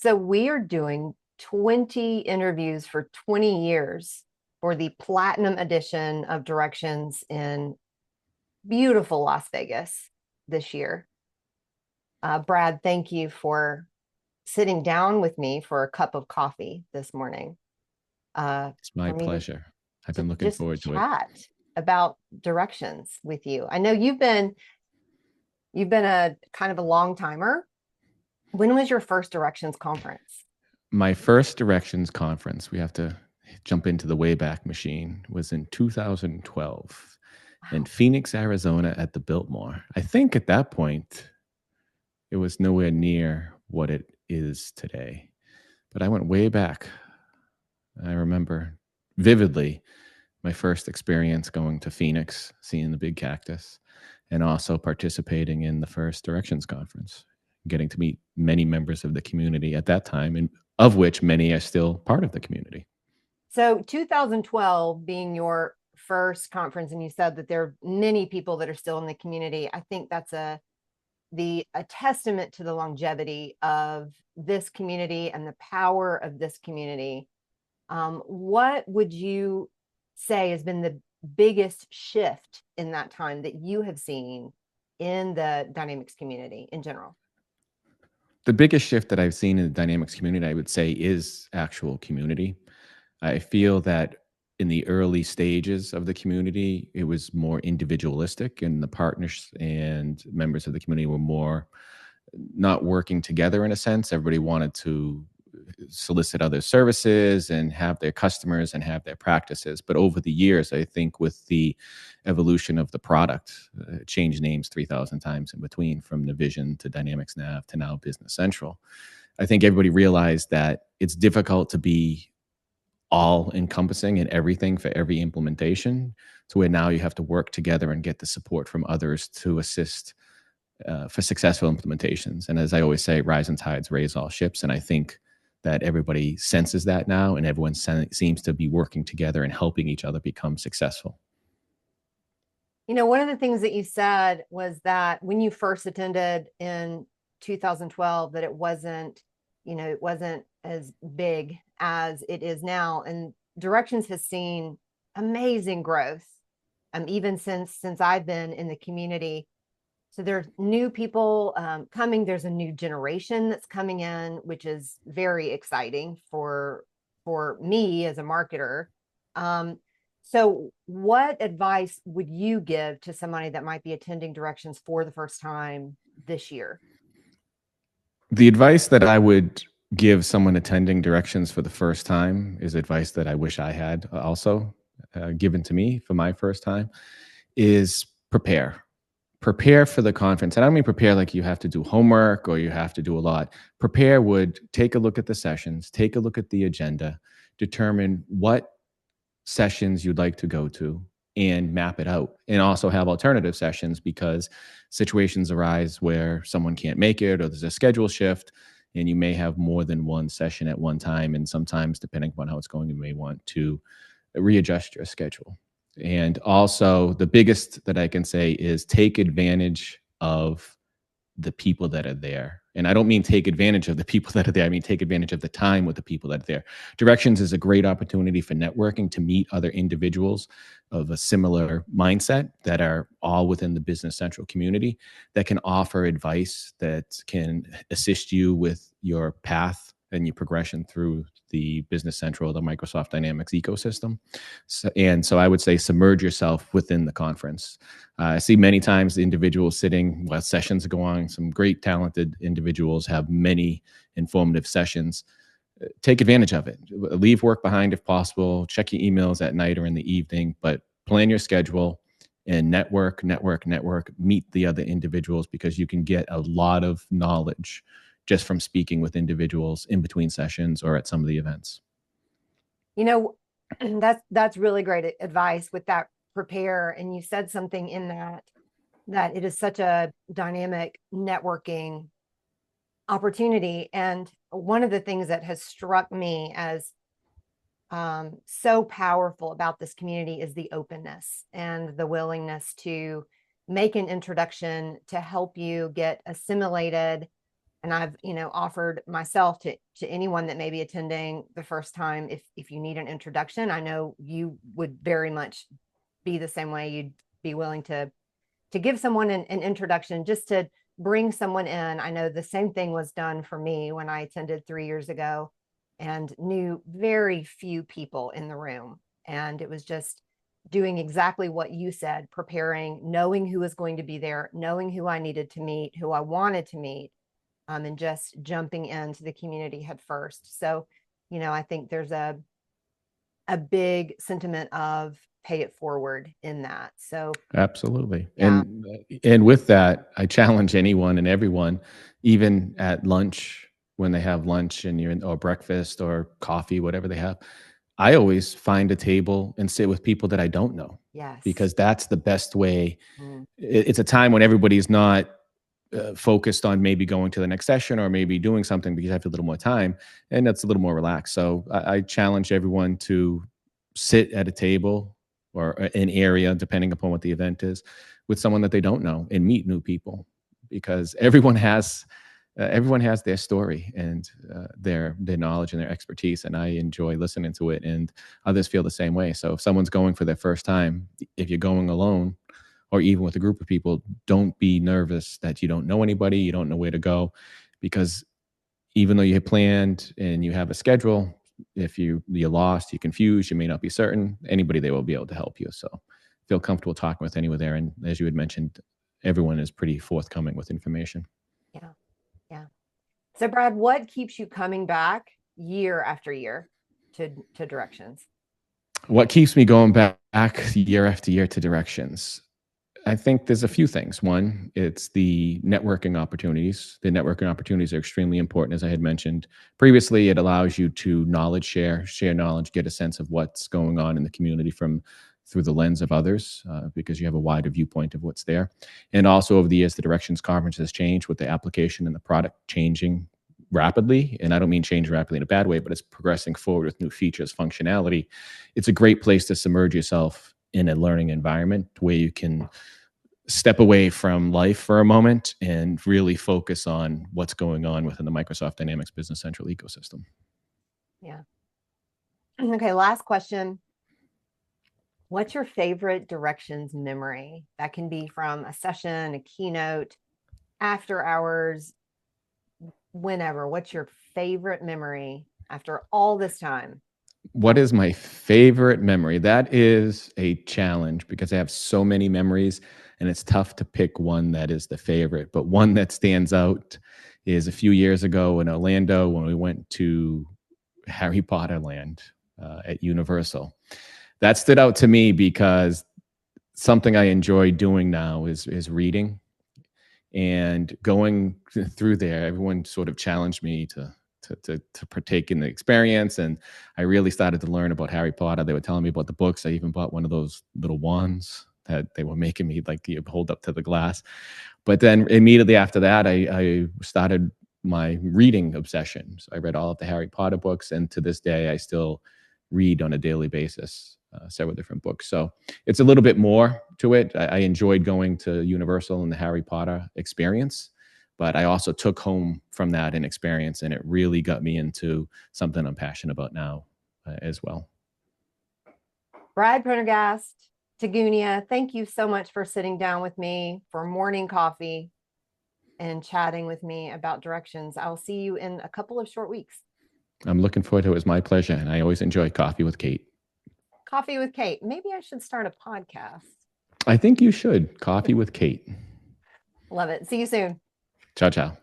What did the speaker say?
So we are doing 20 interviews for 20 years for the platinum edition of Directions in beautiful Las Vegas this year. Brad, thank you for sitting down with me for a cup of coffee this morning. It's my For me pleasure. I've to been looking just forward to it. chat about directions with you. I know you've been a kind of a long timer. When was your first directions conference? My first directions conference, we have to jump into the Wayback Machine, was in 2012 in Wow. Phoenix, Arizona at the Biltmore. I think at that point, it was nowhere near what it is today. But I went way back. I remember vividly my first experience going to Phoenix, seeing the big cactus, and also participating in the first Directions Conference, getting to meet many members of the community at that time, and of which many are still part of the community. So 2012 being your first conference, and you said that there are many people that are still in the community. I think that's a testament to the longevity of this community and the power of this community. What would you say has been the biggest shift in that time that you have seen in the Dynamics community in general? The biggest shift that I've seen in the Dynamics community, I would say, is actual community. I feel that in the early stages of the community, it was more individualistic, and the partners and members of the community were more not working together in a sense. Everybody wanted to solicit other services and have their customers and have their practices. But over the years, I think with the evolution of the product, changed names 3,000 times in between, from Navision to Dynamics Nav to now Business Central. I think everybody realized that it's difficult to be all encompassing in everything for every implementation, to where now you have to work together and get the support from others to assist for successful implementations. And as I always say, rising tides raise all ships. And I think that everybody senses that now, and everyone seems to be working together and helping each other become successful. One of the things that you said was that when you first attended in 2012, that it wasn't as big as it is now. And Directions has seen amazing growth, even since I've been in the community. So there's new people coming. There's a new generation that's coming in, which is very exciting for me as a marketer. So what advice would you give to somebody that might be attending Directions for the first time this year? The advice that I would give someone attending Directions for the first time is advice that I wish I had also given to me for my first time, is prepare for the conference. And I don't mean prepare like you have to do homework or you have to do a lot. Prepare would take a look at the sessions, take a look at the agenda, determine what sessions you'd like to go to, and map it out, and also have alternative sessions, because situations arise where someone can't make it or there's a schedule shift, and you may have more than one session at one time. And sometimes, depending upon how it's going, you may want to readjust your schedule. And also, the biggest that I can say is take advantage of the people that are there. And I don't mean take advantage of the people that are there. I mean, take advantage of the time with the people that are there. Directions is a great opportunity for networking, to meet other individuals of a similar mindset that are all within the Business Central community, that can offer advice that can assist you with your path and your progression through the Business Central, the Microsoft Dynamics ecosystem. So I would say submerge yourself within the conference. I see many times the individuals sitting while sessions go on. Some great talented individuals have many informative sessions. Take advantage of it. Leave work behind if possible. Check your emails at night or in the evening, but plan your schedule and network, meet the other individuals, because you can get a lot of knowledge just from speaking with individuals in between sessions or at some of the events. You know, that's really great advice with that prepare. And you said something in that it is such a dynamic networking opportunity. And one of the things that has struck me as so powerful about this community is the openness and the willingness to make an introduction to help you get assimilated And I've, offered myself to anyone that may be attending the first time, if you need an introduction. I know you would very much be the same way. You'd be willing to give someone an introduction, just to bring someone in. I know the same thing was done for me when I attended 3 years ago and knew very few people in the room. And it was just doing exactly what you said, preparing, knowing who was going to be there, knowing who I needed to meet, who I wanted to meet, and just jumping into the community head first. So, I think there's a big sentiment of pay it forward in that. So Absolutely. yeah. And with that, I challenge anyone and everyone, even at lunch, when they have lunch and you're in, or breakfast or coffee, whatever they have, I always find a table and sit with people that I don't know, Yes. because that's the best way. Mm. It's a time when everybody's not focused on maybe going to the next session or maybe doing something, because you have a little more time and that's a little more relaxed. So I challenge everyone to sit at a table or an area, depending upon what the event is, with someone that they don't know and meet new people, because everyone has their story and their knowledge and their expertise, and I enjoy listening to it. And others feel the same way. So if someone's going for their first time, if you're going alone, or even with a group of people, don't be nervous that you don't know anybody, you don't know where to go, because even though you have planned and you have a schedule, if you're lost, you're confused, you may not be certain, anybody there will be able to help you. So feel comfortable talking with anyone there. And as you had mentioned, everyone is pretty forthcoming with information. Yeah. Yeah. So Brad, what keeps you coming back year after year to directions? What keeps me going back year after year to directions? I think there's a few things. One, it's the networking opportunities. The networking opportunities are extremely important. As I had mentioned previously, it allows you to share knowledge, get a sense of what's going on in the community through the lens of others, because you have a wider viewpoint of what's there. And also, over the years, the Directions Conference has changed with the application and the product changing rapidly. And I don't mean change rapidly in a bad way, but it's progressing forward with new features, functionality. It's a great place to submerge yourself in a learning environment where you can step away from life for a moment and really focus on what's going on within the Microsoft Dynamics Business Central ecosystem. Yeah. Okay, last question. What's your favorite directions memory? That can be from a session, a keynote, after hours, whenever. What's your favorite memory after all this time? What is my favorite memory? That is a challenge because I have so many memories and it's tough to pick one that is the favorite. But one that stands out is a few years ago in Orlando when we went to Harry Potter Land at Universal. That stood out to me because something I enjoy doing now is reading, and going through there, everyone sort of challenged me to partake in the experience, and I really started to learn about Harry Potter. They were telling me about the books. I even bought one of those little wands that they were making me like you hold up to the glass. But then immediately after that, I started my reading obsession. So I read all of the Harry Potter books, and to this day, I still read on a daily basis, several different books. So it's a little bit more to it. I enjoyed going to Universal and the Harry Potter experience, but I also took home from that an experience, and it really got me into something I'm passionate about now as well. Brad Prendergast, Tagunia, thank you so much for sitting down with me for morning coffee and chatting with me about directions. I'll see you in a couple of short weeks. I'm looking forward to it. It was my pleasure, and I always enjoy coffee with Kate. Coffee with Kate. Maybe I should start a podcast. I think you should. Coffee with Kate. Love it. See you soon. Ciao, ciao.